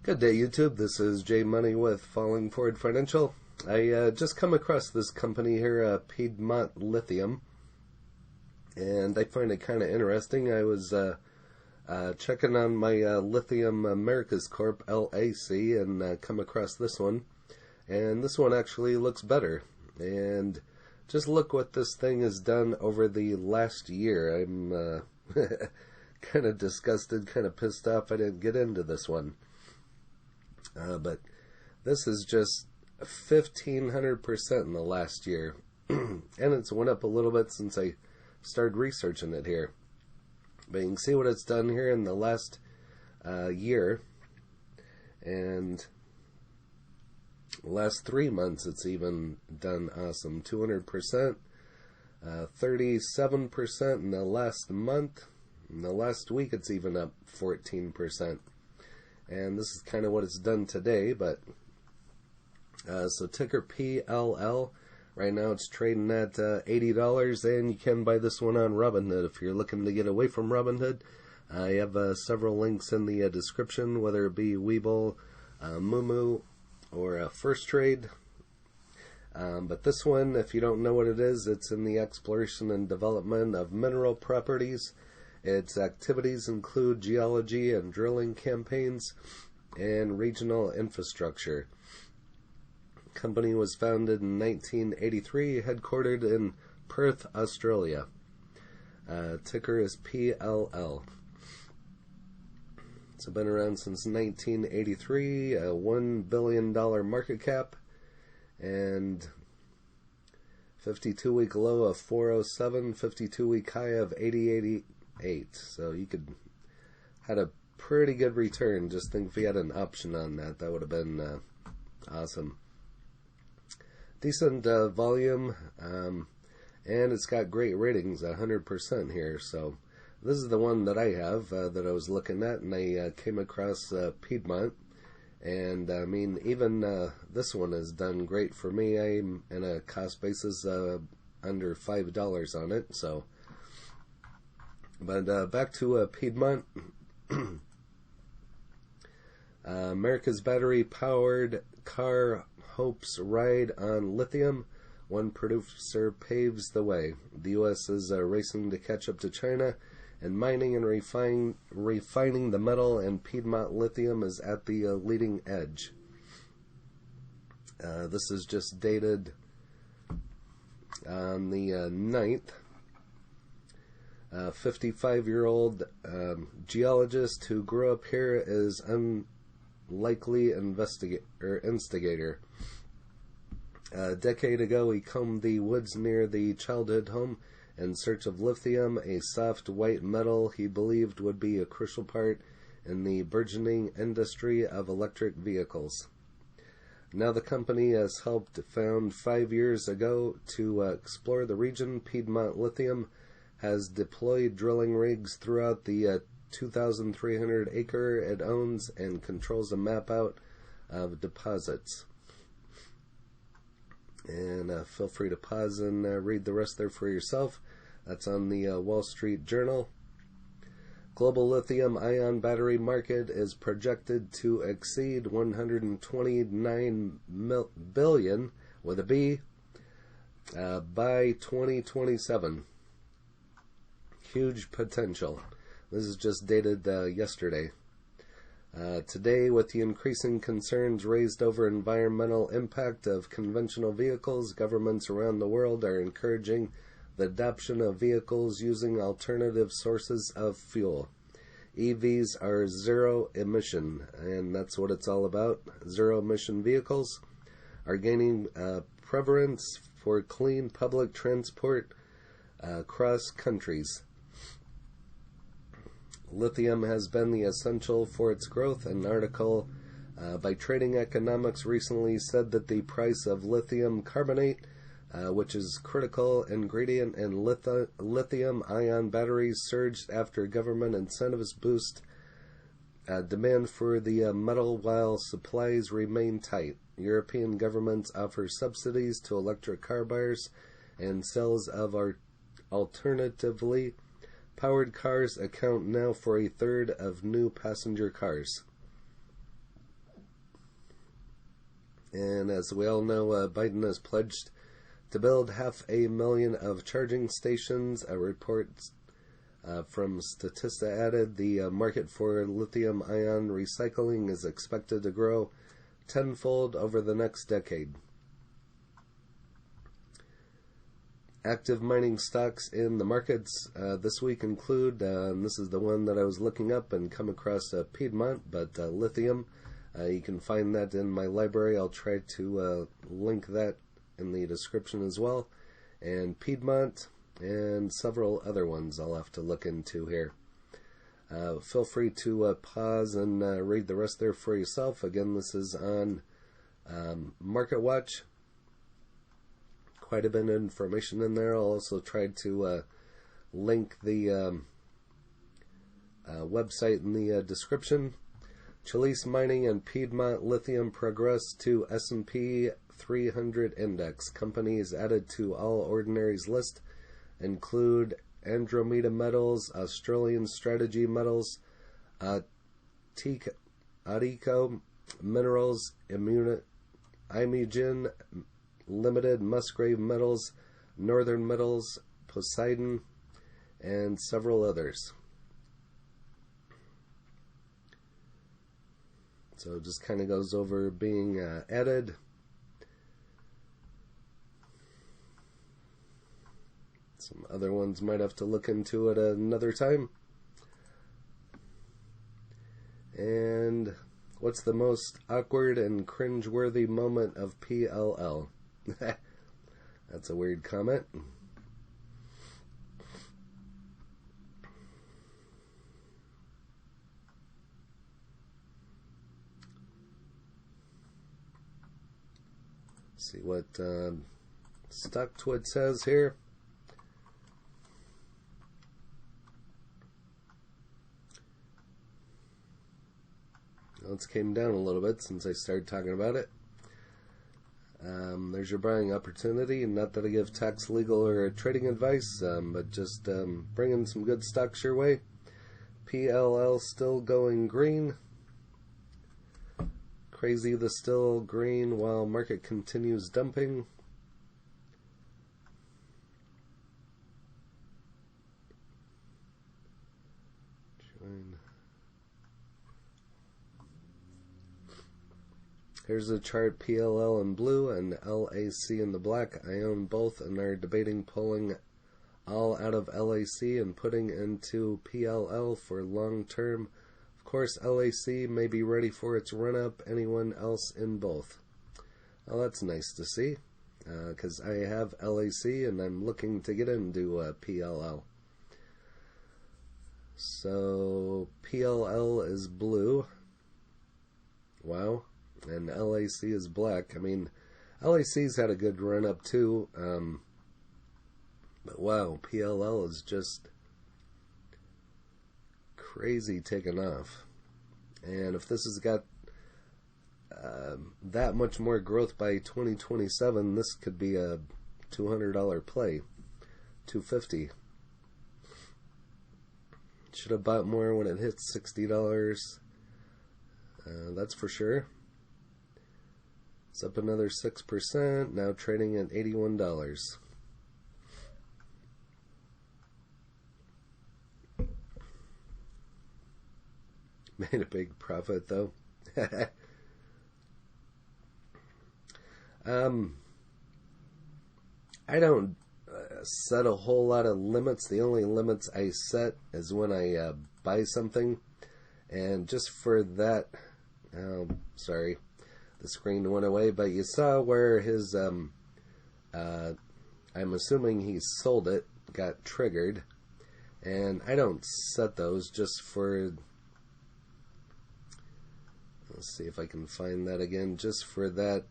Good day, YouTube. This is Jay Money with Falling Forward Financial. I just come across this company here, Piedmont Lithium, and I find it kind of interesting. I was checking on my Lithium Americas Corp LAC and come across this one, and this one actually looks better. And just look what this thing has done over the last year. I'm kind of disgusted, kind of pissed off I didn't get into this one. But this is just 1,500% in the last year. And it's went up a little bit since I started researching it here. But you can see what it's done here in the last year. And last 3 months it's even done awesome. 200%, 37% in the last month. In the last week it's even up 14%. And this is kind of what it's done today, but so ticker PLL. Right now it's trading at $80, and you can buy this one on Robinhood if you're looking to get away from Robinhood. I have several links in the description, whether it be Webull, Moomoo, or Firstrade. But this one, if you don't know what it is, it's in the exploration and development of mineral properties. Its activities include geology and drilling campaigns and regional infrastructure. The company was founded in 1983, headquartered in Perth, Australia. Ticker is PLL. It's been around since 1983, a $1 billion market cap, and 52-week low of 407, 52-week high of 8088. So you could had a pretty good return. Just think if you had an option on that, that would have been awesome. Decent volume, and it's got great ratings, 100% here. So this is the one that I have that I was looking at, and I came across Piedmont, and I mean even this one has done great for me. I'm in a cost basis under $5 on it. So. But back to Piedmont. America's battery-powered car hopes ride on lithium. One producer paves the way. The U.S. is racing to catch up to China in mining and refining the metal, and Piedmont Lithium is at the leading edge. This is just dated on the 9th. 55-year-old geologist who grew up here is unlikely instigator. A decade ago, he combed the woods near the childhood home in search of lithium, a soft white metal he believed would be a crucial part in the burgeoning industry of electric vehicles. Now the company has helped found 5 years ago to explore the region. Piedmont Lithium has deployed drilling rigs throughout the 2,300 acre it owns and controls a map out of deposits. And feel free to pause and read the rest there for yourself. That's on the Wall Street Journal. Global lithium-ion battery market is projected to exceed $129 billion with a B by 2027. Huge potential. This is just dated yesterday. Today, with the increasing concerns raised over environmental impact of conventional vehicles, governments around the world are encouraging the adoption of vehicles using alternative sources of fuel. EVs are zero emission, and that's what it's all about. Zero emission vehicles are gaining preference for clean public transport across countries. Lithium has been the essential for its growth. An article by Trading Economics recently said that the price of lithium carbonate, which is critical ingredient in lithium-ion batteries, surged after government incentives boost demand for the metal while supplies remain tight. European governments offer subsidies to electric car buyers, and sales of alternatively powered cars account now for a third of new passenger cars. And as we all know, Biden has pledged to build 500,000 of charging stations. A report from Statista added the market for lithium-ion recycling is expected to grow tenfold over the next decade. Active mining stocks in the markets this week include, and this is the one that I was looking up and come across Piedmont, but lithium. You can find that in my library. I'll try to link that in the description as well. And Piedmont and several other ones I'll have to look into here. Feel free to pause and read the rest there for yourself. Again, this is on Market Watch. Quite a bit of information in there. I'll also try to link the website in the description. Chalice Mining and Piedmont Lithium progress to S&P 300 index. Companies added to All Ordinaries list include Andromeda Metals, Australian Strategy Metals, Adico Minerals, Imogen Limited, Musgrave Metals, Northern Metals, Poseidon, and several others. So it just kind of goes over being added. Some other ones might have to look into it another time. And what's the most awkward and cringeworthy moment of PLL? That's a weird comment. See what StockTwit says here. Well, it's came down a little bit since I started talking about it. There's your buying opportunity. Not that I give tax, legal, or trading advice, but just bringing some good stocks your way. PLL still going green. Crazy the still green while market continues dumping. Join. Here's a chart, PLL in blue and LAC in the black. I own both and are debating pulling all out of LAC and putting into PLL for long term. Of course, LAC may be ready for its run-up. Anyone else in both? Well, that's nice to see, because I have LAC and I'm looking to get into PLL. So, PLL is blue. Wow. And LAC is black. I mean, LAC's had a good run-up too, but wow, PLL is just crazy taken off. And if this has got that much more growth by 2027, this could be a $200 play. $250. Should have bought more when it hit $60. That's for sure. It's up another 6%, now trading at $81. Made a big profit though. I don't set a whole lot of limits. The only limits I set is when I buy something, and just for that, sorry, the screen went away, but you saw where his I'm assuming he sold it, got triggered, and I don't set those just for, let's see if I can find that again, just for that.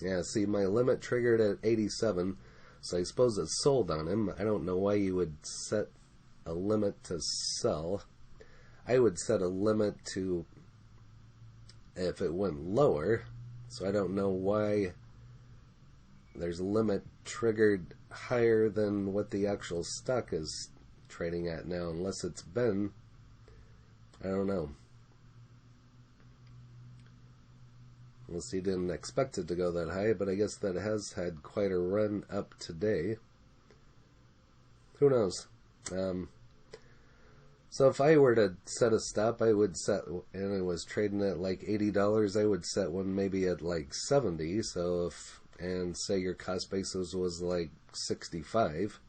Yeah, see, my limit triggered at 87, so I suppose it's sold on him. I don't know why you would set a limit to sell. I would set a limit to if it went lower, so I don't know why there's a limit triggered higher than what the actual stock is trading at now, unless it's been, I don't know. Unless he didn't expect it to go that high, but I guess that has had quite a run up today. Who knows? So if I were to set a stop, I would set, and it was trading at like $80, I would set one maybe at like 70. So if, and say your cost basis was like 65,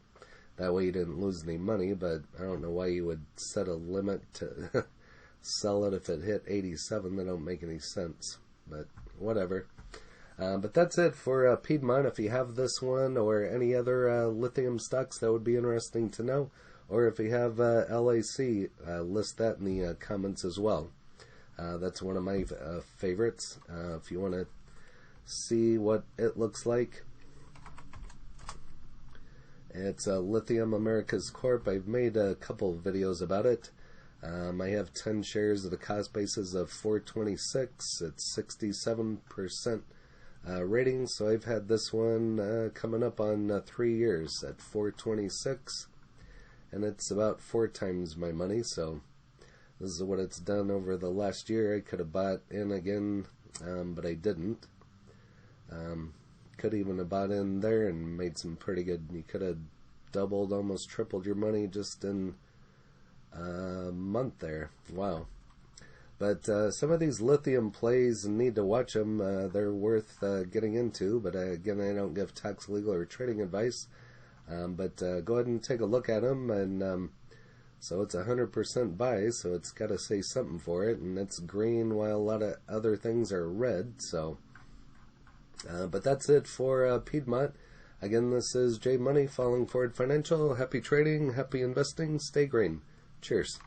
that way you didn't lose any money, but I don't know why you would set a limit to sell it if it hit 87. That don't make any sense, but whatever. But that's it for Piedmont. If you have this one or any other lithium stocks, that would be interesting to know. Or if you have LAC, list that in the comments as well. That's one of my favorites. If you want to see what it looks like, it's Lithium Americas Corp. I've made a couple of videos about it. I have 10 shares of the cost basis of 426. It's 67% rating. So I've had this one coming up on 3 years at 426. And it's about 4 times my money, so this is what it's done over the last year. I could have bought in again, but I didn't. Could even have bought in there and made some pretty good. You could have doubled, almost tripled your money just in a month there. Wow. But some of these lithium plays, need to watch them. They're worth getting into, but again, I don't give tax, legal, or trading advice. But go ahead and take a look at them, and so it's 100% buy, so it's got to say something for it, and it's green while a lot of other things are red. So, but that's it for Piedmont. Again, this is J Money, Falling Forward Financial. Happy trading, happy investing, stay green. Cheers.